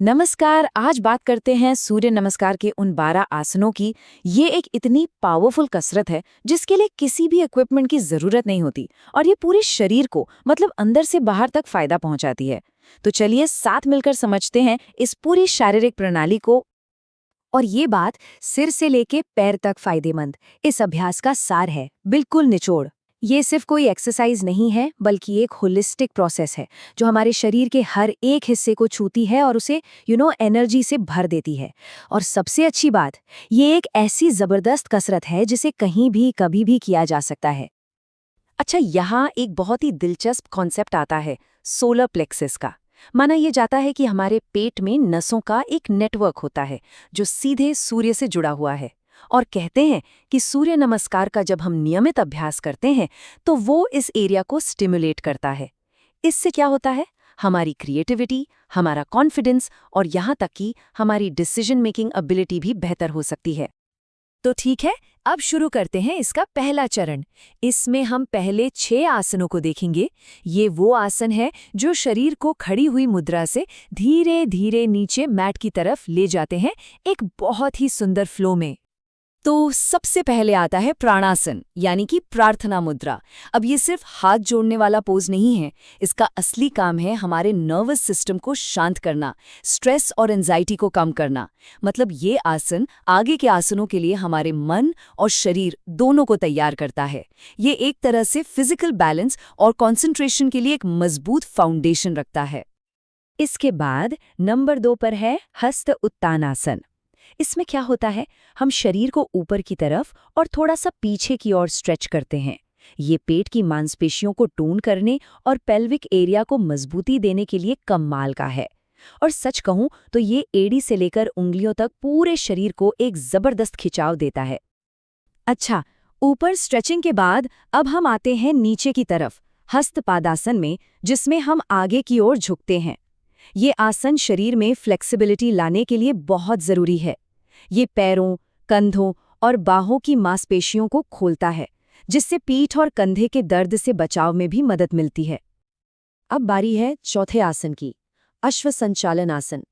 नमस्कार। आज बात करते हैं सूर्य नमस्कार के उन 12 आसनों की। ये एक इतनी पावरफुल कसरत है जिसके लिए किसी भी इक्विपमेंट की जरूरत नहीं होती और ये पूरे शरीर को मतलब अंदर से बाहर तक फायदा पहुंचाती है। तो चलिए साथ मिलकर समझते हैं इस पूरी शारीरिक प्रणाली को। और ये बात सिर से लेके पैर तक फायदेमंद इस अभ्यास का सार है, बिल्कुल निचोड़। ये सिर्फ कोई एक्सरसाइज नहीं है बल्कि एक होलिस्टिक प्रोसेस है जो हमारे शरीर के हर एक हिस्से को छूती है और उसे एनर्जी से भर देती है। और सबसे अच्छी बात, ये एक ऐसी जबरदस्त कसरत है जिसे कहीं भी कभी भी किया जा सकता है। अच्छा, यहाँ एक बहुत ही दिलचस्प कॉन्सेप्ट आता है सोलर प्लेक्सिस का। माना यह जाता है कि हमारे पेट में नसों का एक नेटवर्क होता है जो सीधे सूर्य से जुड़ा हुआ है। और कहते हैं कि सूर्य नमस्कार का जब हम नियमित अभ्यास करते हैं तो वो इस एरिया को स्टिमुलेट करता है। इससे क्या होता है? हमारी क्रिएटिविटी, हमारा कॉन्फिडेंस और यहाँ तक कि हमारी डिसीजन मेकिंग एबिलिटी भी बेहतर हो सकती है। तो ठीक है, अब शुरू करते हैं इसका पहला चरण। इसमें हम पहले 6 आसनों को देखेंगे। ये वो आसन है जो शरीर को खड़ी हुई मुद्रा से धीरे धीरे नीचे मैट की तरफ ले जाते हैं, एक बहुत ही सुंदर फ्लो में। तो सबसे पहले आता है प्राणासन, यानी कि प्रार्थना मुद्रा। अब ये सिर्फ हाथ जोड़ने वाला पोज नहीं है, इसका असली काम है हमारे नर्वस सिस्टम को शांत करना, स्ट्रेस और एंजाइटी को कम करना। मतलब ये आसन आगे के आसनों के लिए हमारे मन और शरीर दोनों को तैयार करता है। ये एक तरह से फिजिकल बैलेंस और कॉन्सेंट्रेशन के लिए एक मजबूत फाउंडेशन रखता है। इसके बाद नंबर 2 पर है हस्त उत्तानासन। इसमें क्या होता है, हम शरीर को ऊपर की तरफ और थोड़ा सा पीछे की ओर स्ट्रेच करते हैं। ये पेट की मांसपेशियों को टून करने और पेल्विक एरिया को मजबूती देने के लिए कमाल का है। और सच कहूं तो ये एड़ी से लेकर उंगलियों तक पूरे शरीर को एक जबरदस्त खिंचाव देता है। अच्छा, ऊपर स्ट्रेचिंग के बाद अब हम आते हैं नीचे की तरफ हस्तपादासन में, जिसमें हम आगे की ओर झुकते हैं। ये आसन शरीर में फ्लेक्सिबिलिटी लाने के लिए बहुत जरूरी है। ये पैरों, कंधों और बाहों की मांसपेशियों को खोलता है, जिससे पीठ और कंधे के दर्द से बचाव में भी मदद मिलती है। अब बारी है चौथे आसन की, अश्व संचालन आसन।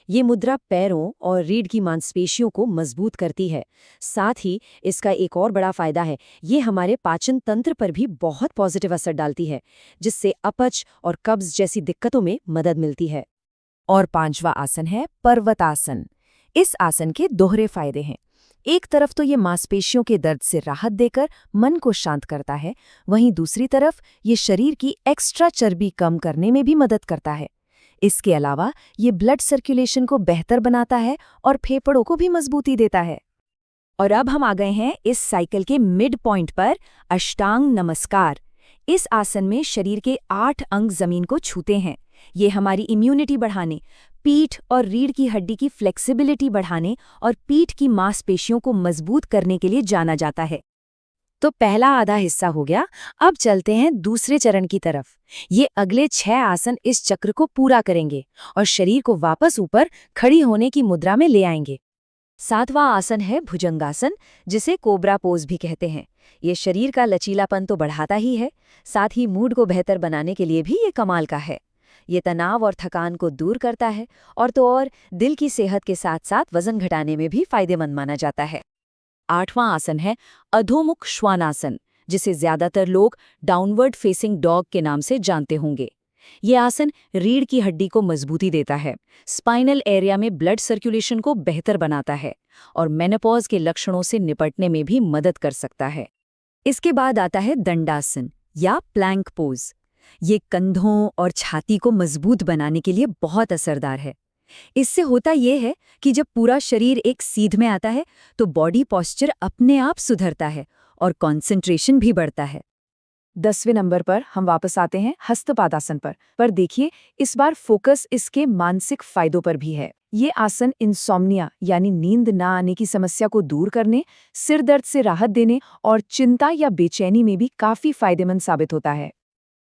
ये मुद्रा पैरों और रीढ़ की मांसपेशियों को मजबूत करती है। साथ ही इसका एक और बड़ा फायदा है, ये हमारे पाचन तंत्र पर भी बहुत पॉजिटिव असर डालती है, जिससे अपच और कब्ज जैसी दिक्कतों में मदद मिलती है। और पांचवा आसन है पर्वतासन। इस आसन के दोहरे फायदे हैं। एक तरफ तो ये मांसपेशियों के दर्द से राहत देकर मन को शांत करता है, वहीं दूसरी तरफ ये शरीर की एक्स्ट्रा चर्बी कम करने में भी मदद करता है। इसके अलावा ये ब्लड सर्कुलेशन को बेहतर बनाता है और फेफड़ों को भी मजबूती देता है। और अब हम आ गए हैं इस साइकिल के मिड पॉइंट पर, अष्टांग नमस्कार। इस आसन में शरीर के 8 अंग जमीन को छूते हैं। ये हमारी इम्यूनिटी बढ़ाने, पीठ और रीढ़ की हड्डी की फ्लेक्सिबिलिटी बढ़ाने और पीठ की मांसपेशियों को मजबूत करने के लिए जाना जाता है। तो पहला आधा हिस्सा हो गया, अब चलते हैं दूसरे चरण की तरफ। ये अगले 6 आसन इस चक्र को पूरा करेंगे और शरीर को वापस ऊपर खड़ी होने की मुद्रा में ले आएंगे। 7वां आसन है भुजंगासन, जिसे कोबरा पोज भी कहते हैं। ये शरीर का लचीलापन तो बढ़ाता ही है, साथ ही मूड को बेहतर बनाने के लिए भी ये कमाल का है। ये तनाव और थकान को दूर करता है और तो और दिल की सेहत के साथ साथ वजन घटाने में भी फायदेमंद माना जाता है। 8वां आसन है अधोमुख श्वानासन, जिसे ज्यादातर लोग डाउनवर्ड फेसिंग डॉग के नाम से जानते होंगे। ये आसन रीढ़ की हड्डी को मजबूती देता है, स्पाइनल एरिया में ब्लड सर्कुलेशन को बेहतर बनाता है और मेनोपॉज के लक्षणों से निपटने में भी मदद कर सकता है। इसके बाद आता है दंडासन या प्लैंक पोज। ये कंधों और छाती को मजबूत बनाने के लिए बहुत असरदार है। इससे होता यह है कि जब पूरा शरीर एक सीध में आता है तो बॉडी पॉस्चर अपने आप सुधरता है और कंसंट्रेशन भी बढ़ता है। 10वें नंबर पर हम वापस आते हैं हस्तपादासन पर देखिए, इस बार फोकस इसके मानसिक फायदों पर भी है। ये आसन इंसोम्निया यानी नींद ना आने की समस्या को दूर करने, सिर दर्द से राहत देने और चिंता या बेचैनी में भी काफी फायदेमंद साबित होता है।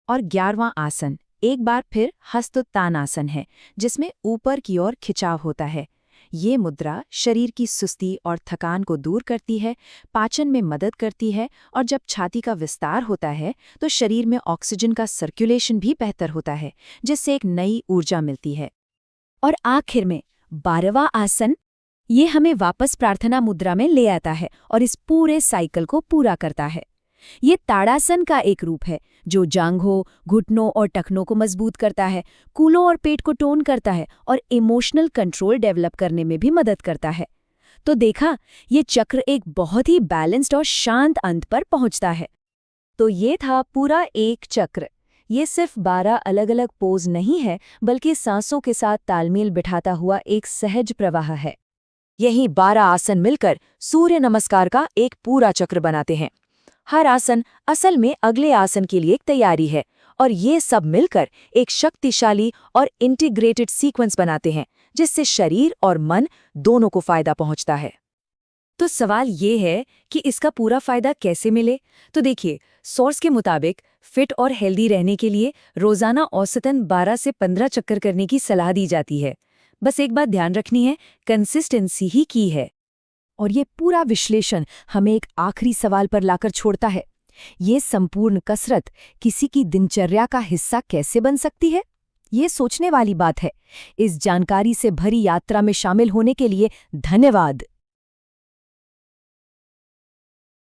और 11वां आसन एक बार फिर हस्तोत्तानासन है, जिसमें ऊपर की ओर खिंचाव होता है। ये मुद्रा शरीर की सुस्ती और थकान को दूर करती है, पाचन में मदद करती है और जब छाती का विस्तार होता है तो शरीर में ऑक्सीजन का सर्कुलेशन भी बेहतर होता है, जिससे एक नई ऊर्जा मिलती है। और आखिर में 12वां आसन, ये हमें वापस प्रार्थना मुद्रा में ले आता है और इस पूरे साइकिल को पूरा करता है। ये ताड़ासन का एक रूप है जो जांघों, घुटनों और टखनों को मजबूत करता है, कूलों और पेट को टोन करता है और इमोशनल कंट्रोल डेवलप करने में भी मदद करता है। तो देखा, ये चक्र एक बहुत ही बैलेंस्ड और शांत अंत पर पहुंचता है। तो ये था पूरा एक चक्र। ये सिर्फ 12 अलग अलग पोज नहीं है, बल्कि सांसों के साथ तालमेल बिठाता हुआ एक सहज प्रवाह है। यही 12 आसन मिलकर सूर्य नमस्कार का एक पूरा चक्र बनाते हैं। हर आसन असल में अगले आसन के लिए एक तैयारी है, और ये सब मिलकर एक शक्तिशाली और इंटीग्रेटेड सीक्वेंस बनाते हैं, जिससे शरीर और मन दोनों को फायदा पहुंचता है। तो सवाल ये है कि इसका पूरा फायदा कैसे मिले? तो देखिए, सोर्स के मुताबिक फिट और हेल्दी रहने के लिए रोजाना औसतन 12 से 15 चक्कर करने की सलाह दी जाती है। बस एक बात ध्यान रखनी है, कंसिस्टेंसी ही की है। और ये पूरा विश्लेषण हमें एक आखिरी सवाल पर लाकर छोड़ता है। ये संपूर्ण कसरत किसी की दिनचर्या का हिस्सा कैसे बन सकती है? ये सोचने वाली बात है। इस जानकारी से भरी यात्रा में शामिल होने के लिए धन्यवाद।